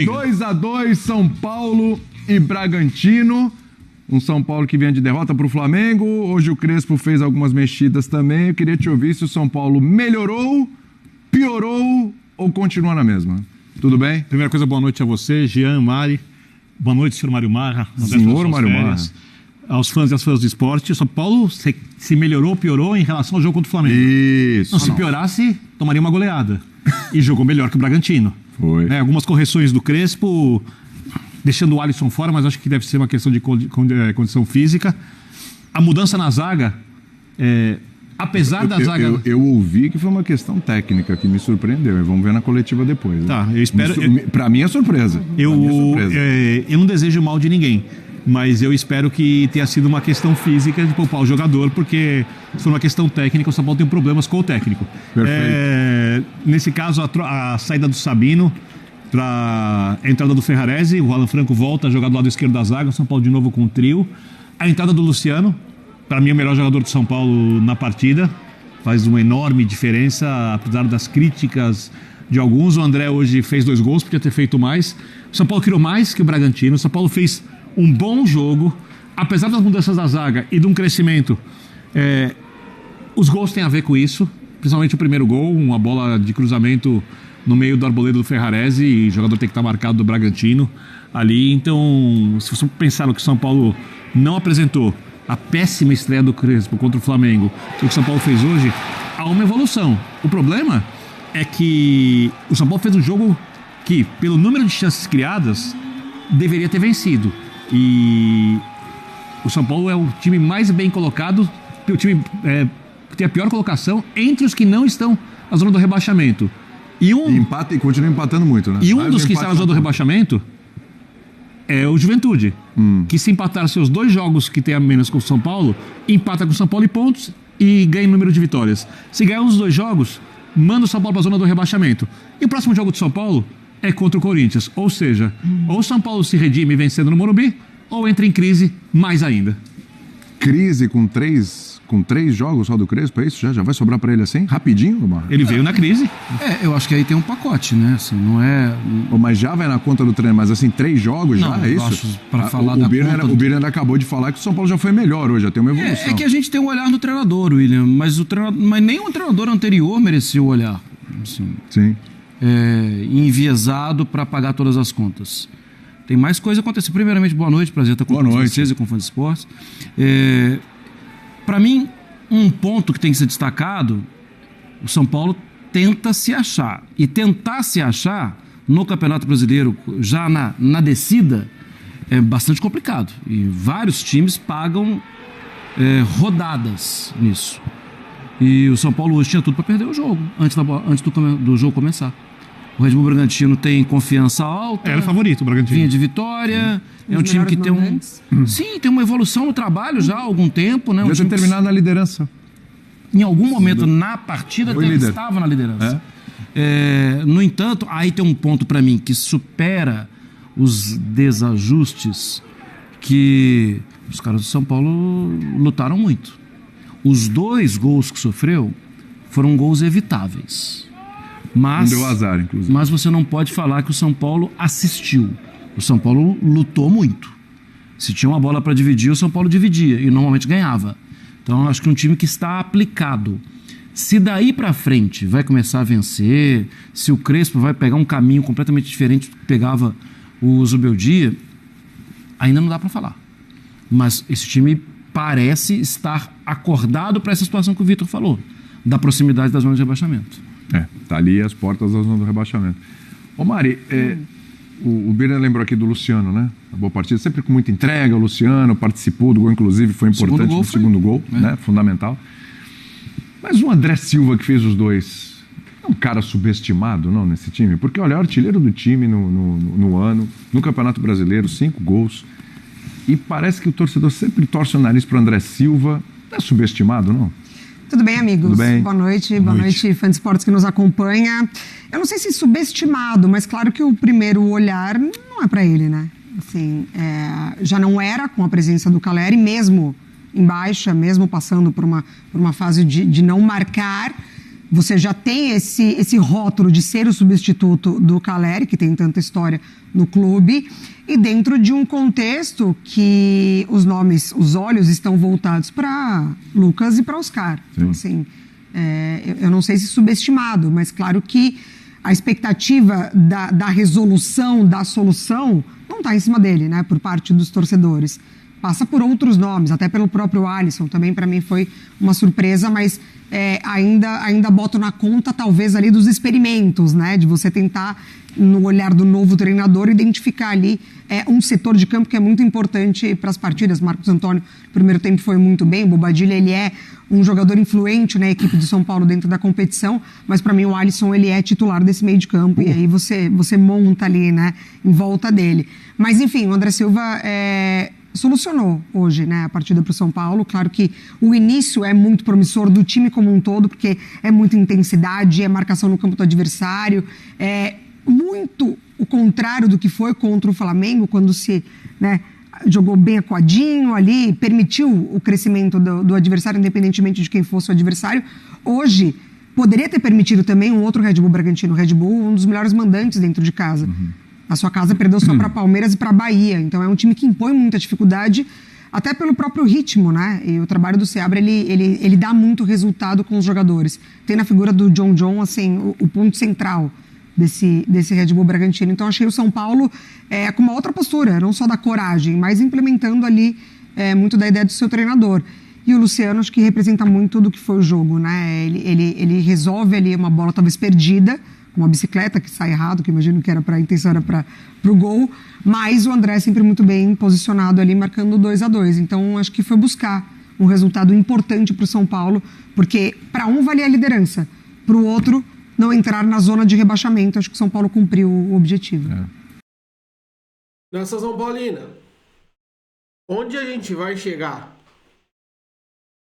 2-2, São Paulo e Bragantino. Um São Paulo que vem de derrota para o Flamengo. Hoje o Crespo fez algumas mexidas também. Eu queria te ouvir se o São Paulo melhorou, piorou ou continua na mesma. Tudo bem? Primeira coisa, boa noite a você, Jean, Mari. Boa noite, senhor Mário Marra. Senhor Mário Marra. Aos fãs e às fãs do esporte. O São Paulo se melhorou, piorou em relação ao jogo contra o Flamengo. Isso. Não, se piorasse, tomaria uma goleada. E jogou melhor que o Bragantino. Foi. Né, algumas correções do Crespo, deixando o Alisson fora, mas acho que deve ser uma questão de condição física. A mudança na zaga, apesar da zaga... Eu ouvi que foi uma questão técnica que me surpreendeu. E vamos ver na coletiva depois. Né? Tá, eu espero... Pra mim é surpresa. Eu não desejo mal de ninguém, mas eu espero que tenha sido uma questão física de poupar o jogador, porque se for uma questão técnica, o São Paulo tem problemas com o técnico. Perfeito. Nesse caso, a saída do Sabino para a entrada do Ferrarese, o Alan Franco volta a jogar do lado esquerdo da zaga, o São Paulo de novo com o trio. A entrada do Luciano, para mim é o melhor jogador do São Paulo na partida, faz uma enorme diferença, apesar das críticas de alguns. O André hoje fez 2 gols, podia ter feito mais. O São Paulo criou mais que o Bragantino, o São Paulo fez um bom jogo, apesar das mudanças da zaga e de um crescimento. Os gols têm a ver com isso, principalmente o primeiro gol, uma bola de cruzamento no meio do arboleda do Ferrarese, e o jogador tem que estar marcado do Bragantino ali. Então, se você pensar no que o São Paulo não apresentou, a péssima estreia do Crespo contra o Flamengo, o que o São Paulo fez hoje, há uma evolução. O problema é que o São Paulo fez um jogo que, pelo número de chances criadas, deveria ter vencido. E o São Paulo é o time mais bem colocado, o time que tem a pior colocação entre os que não estão na zona do rebaixamento. E empata e continua empatando muito, né? E um dos que está na zona do rebaixamento é o Juventude, que se empatar seus 2 jogos que tem a menos com o São Paulo, empata com o São Paulo em pontos e ganha o número de vitórias. Se ganhar os 2 jogos, manda o São Paulo para a zona do rebaixamento. E o próximo jogo do São Paulo é contra o Corinthians. Ou seja, ou o São Paulo se redime vencendo no Morumbi, ou entra em crise mais ainda. Crise com 3 jogos só do Crespo, é isso? Já vai sobrar pra ele assim? Rapidinho, Omar? Ele veio na crise. Eu acho que aí tem um pacote, né? Assim, não é... Mas já vai na conta do treino, mas assim, 3 jogos não, já, é isso? Acho, pra falar o Birner acabou de falar que o São Paulo já foi melhor hoje, já tem uma evolução. É que a gente tem um olhar no treinador, William, mas nenhum treinador anterior merecia o olhar. Assim, sim. Enviesado para pagar todas as contas. Tem mais coisa acontecendo. Primeiramente, boa noite, prazer estar com vocês e com o Fã de Esportes. Para mim, um ponto que tem que ser destacado, o São Paulo tenta se achar. E tentar se achar no Campeonato Brasileiro, já na descida, é bastante complicado. E vários times pagam rodadas nisso. E o São Paulo hoje tinha tudo para perder o jogo, antes do jogo começar. O Red Bull Bragantino tem confiança alta. Era o favorito, o Bragantino. Vinha de vitória. É um time que tem tem uma evolução no trabalho já há algum tempo, né? Já tinha terminado na liderança. Em algum momento na partida ele estava na liderança. No entanto, aí tem um ponto para mim que supera os desajustes que os caras do São Paulo lutaram muito. Os 2 gols que sofreu foram gols evitáveis. Mas, não deu azar, inclusive. Mas você não pode falar que o São Paulo assistiu. O São Paulo lutou muito. Se tinha uma bola para dividir, o São Paulo dividia e normalmente ganhava. Então, acho que um time que está aplicado. Se daí para frente vai começar a vencer, se o Crespo vai pegar um caminho completamente diferente do que pegava o Zubeldia, ainda não dá para falar. Mas esse time parece estar acordado para essa situação que o Vitor falou, da proximidade da zona de rebaixamento. Tá ali as portas da zona do rebaixamento. Ô Mari, o Birner lembrou aqui do Luciano, né? A boa partida, sempre com muita entrega, o Luciano participou do gol, inclusive foi importante no segundo gol, né? Fundamental. Mas o André Silva, que fez os 2, é um cara subestimado, não, nesse time? Porque, olha, é o artilheiro do time no ano, no Campeonato Brasileiro, 5 gols. E parece que o torcedor sempre torce o nariz pro André Silva. Não é subestimado, não? Tudo bem, amigos? Tudo bem? Boa noite, fã de esportes que nos acompanha. Eu não sei se subestimado, mas claro que o primeiro olhar não é para ele, né? Assim, já não era com a presença do Calleri, mesmo em baixa, mesmo passando por uma fase de não marcar, você já tem esse rótulo de ser o substituto do Caleri, que tem tanta história no clube, e dentro de um contexto que os olhos estão voltados para Lucas e para Oscar. Então, assim, eu não sei se subestimado, mas claro que a expectativa da resolução, da solução, não está em cima dele, né, por parte dos torcedores. Passa por outros nomes, até pelo próprio Alisson, também para mim foi uma surpresa, mas ainda boto na conta, talvez, ali dos experimentos, né? De você tentar, no olhar do novo treinador, identificar ali um setor de campo que é muito importante para as partidas. Marcos Antônio, no primeiro tempo, foi muito bem. O Bobadilla, ele é um jogador influente na equipe de São Paulo dentro da competição, mas para mim o Alisson, ele é titular desse meio de campo, e aí você monta ali, né, em volta dele. Mas, enfim, o André Silva solucionou hoje, né, a partida para o São Paulo. Claro que o início é muito promissor do time como um todo, porque é muita intensidade, é marcação no campo do adversário, é muito o contrário do que foi contra o Flamengo, quando se, né, jogou bem acuadinho ali, permitiu o crescimento do adversário, independentemente de quem fosse o adversário. Hoje, poderia ter permitido também um outro Red Bull Bragantino. O Red Bull, um dos melhores mandantes dentro de casa. A sua casa perdeu só para Palmeiras e para Bahia. Então é um time que impõe muita dificuldade, até pelo próprio ritmo, né? E o trabalho do Seabra, ele dá muito resultado com os jogadores. Tem na figura do John, assim, o ponto central desse Red Bull Bragantino. Então achei o São Paulo com uma outra postura, não só da coragem, mas implementando ali muito da ideia do seu treinador. E o Luciano, acho que representa muito do que foi o jogo, né? Ele resolve ali uma bola talvez perdida, uma bicicleta que sai errado, que imagino que a intenção era para o gol, mas o André sempre muito bem posicionado ali, marcando 2-2. Então, acho que foi buscar um resultado importante para o São Paulo, porque para um valia a liderança, para o outro não entrar na zona de rebaixamento. Acho que o São Paulo cumpriu o objetivo. Nessa São Paulina, onde a gente vai chegar?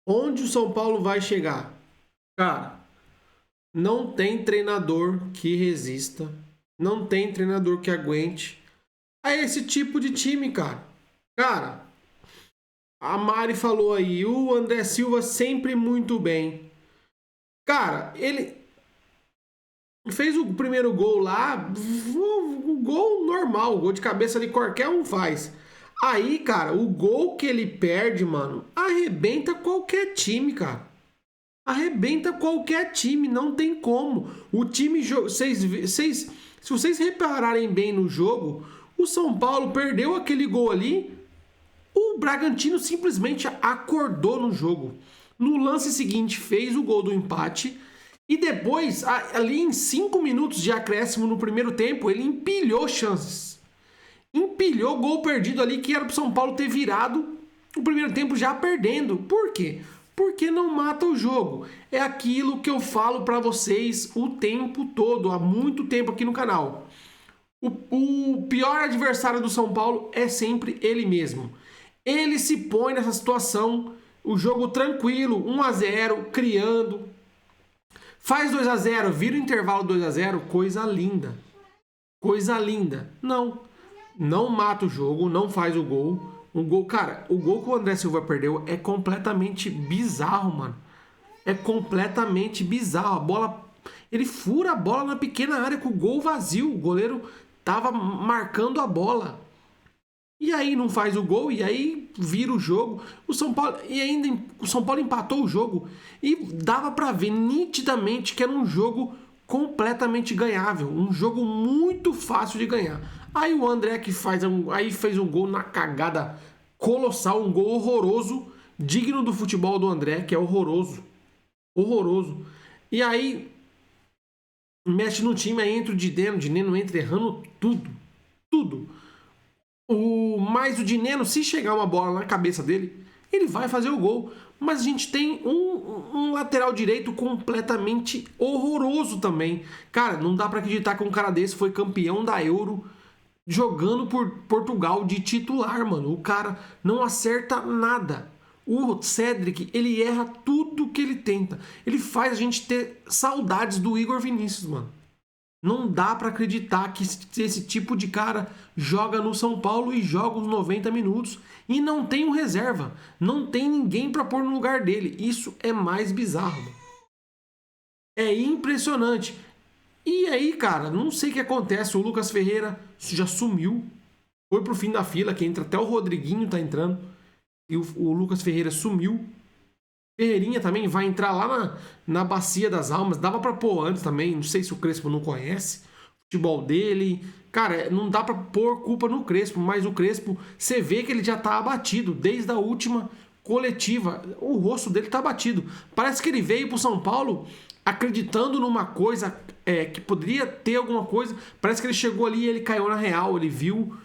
Onde o São Paulo vai chegar? Cara, não tem treinador que resista, não tem treinador que aguente a esse tipo de time, cara. Cara, a Mari falou aí, o André Silva sempre muito bem. Cara, ele fez o primeiro gol lá, o gol normal, o gol de cabeça ali qualquer um faz. Aí, cara, o gol que ele perde, mano, arrebenta qualquer time, cara. Arrebenta qualquer time, não tem como. O time, se vocês repararem bem no jogo, o São Paulo perdeu aquele gol ali, o Bragantino simplesmente acordou no jogo. No lance seguinte, fez o gol do empate e depois, ali em 5 minutos de acréscimo no primeiro tempo, ele empilhou chances. Empilhou gol perdido ali que era pro São Paulo ter virado o primeiro tempo já perdendo. Por quê? Porque não mata o jogo. É aquilo que eu falo para vocês o tempo todo, há muito tempo aqui no canal. O pior adversário do São Paulo é sempre ele mesmo. Ele se põe nessa situação, o jogo tranquilo, 1-0, criando. Faz 2-0, vira o intervalo 2-0, coisa linda. Coisa linda. Não mata o jogo, não faz o gol. Cara, o gol que o André Silva perdeu é completamente bizarro, mano. É completamente bizarro. A bola, ele fura a bola na pequena área com o gol vazio. O goleiro tava marcando a bola. E aí não faz o gol, e aí vira o jogo. O São Paulo empatou o jogo. E dava pra ver nitidamente que era um jogo completamente ganhável. Um jogo muito fácil de ganhar. Aí o André que fez um gol na cagada colossal, um gol horroroso, digno do futebol do André, que é horroroso. Horroroso. E aí mexe no time, aí entra o Dineno entra errando tudo. Tudo. Mas o Dineno, se chegar uma bola na cabeça dele, ele vai fazer o gol. Mas a gente tem um lateral direito completamente horroroso também. Cara, não dá pra acreditar que um cara desse foi campeão da Euro jogando por Portugal de titular, mano. O cara não acerta nada. O Cedric, ele erra tudo que ele tenta. Ele faz a gente ter saudades do Igor Vinícius, mano. Não dá pra acreditar que esse tipo de cara joga no São Paulo e joga os 90 minutos e não tem um reserva. Não tem ninguém pra pôr no lugar dele. Isso é mais bizarro. É impressionante. E aí, cara, não sei o que acontece. O Lucas Ferreira já sumiu. Foi pro fim da fila, que entra até o Rodriguinho tá entrando. E o Lucas Ferreira sumiu. Ferreirinha também vai entrar lá na Bacia das Almas. Dava pra pôr antes também. Não sei se o Crespo não conhece o futebol dele. Cara, não dá pra pôr culpa no Crespo. Mas o Crespo, você vê que ele já tá abatido. Desde a última coletiva. O rosto dele tá abatido. Parece que ele veio pro São Paulo acreditando numa coisa que poderia ter alguma coisa. Parece que ele chegou ali e ele caiu na real. Ele viu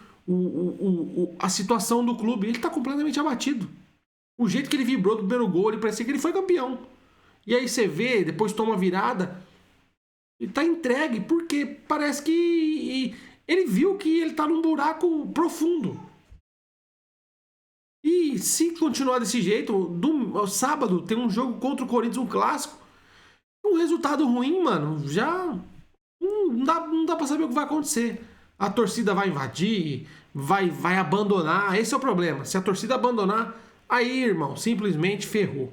a situação do clube. Ele tá completamente abatido. O jeito que ele vibrou do primeiro gol, ele parecia que ele foi campeão. E aí você vê, depois toma virada, ele tá entregue, porque parece que ele viu que ele tá num buraco profundo. E se continuar desse jeito, sábado tem um jogo contra o Corinthians, um clássico, um resultado ruim, mano, já não dá pra saber o que vai acontecer. A torcida vai invadir, vai abandonar, esse é o problema. Se a torcida abandonar, aí, irmão, simplesmente ferrou.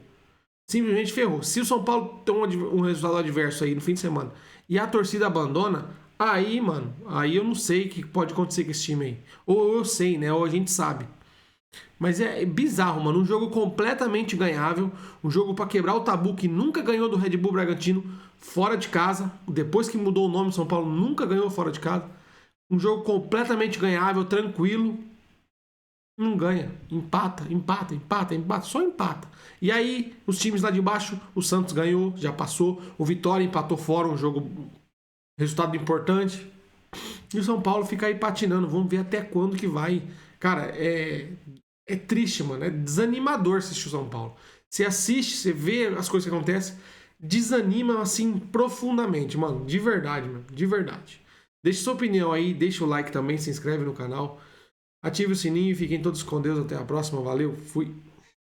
Simplesmente ferrou. Se o São Paulo tem um resultado adverso aí no fim de semana e a torcida abandona, aí, mano, aí eu não sei o que pode acontecer com esse time aí. Ou eu sei, né? Ou a gente sabe. Mas é bizarro, mano. Um jogo completamente ganhável. Um jogo pra quebrar o tabu que nunca ganhou do Red Bull Bragantino fora de casa. Depois que mudou o nome, São Paulo nunca ganhou fora de casa. Um jogo completamente ganhável, tranquilo. Não ganha. Empata, só empata. E aí, os times lá de baixo, o Santos ganhou, já passou. O Vitória empatou fora, um jogo, resultado importante. E o São Paulo fica aí patinando. Vamos ver até quando que vai. Cara, é triste, mano. É desanimador assistir o São Paulo. Você assiste, você vê as coisas que acontecem, desanima, assim, profundamente, mano. De verdade, mano. De verdade. Deixe sua opinião aí, deixa o like também, se inscreve no canal. Ative o sininho e fiquem todos com Deus. Até a próxima. Valeu, fui.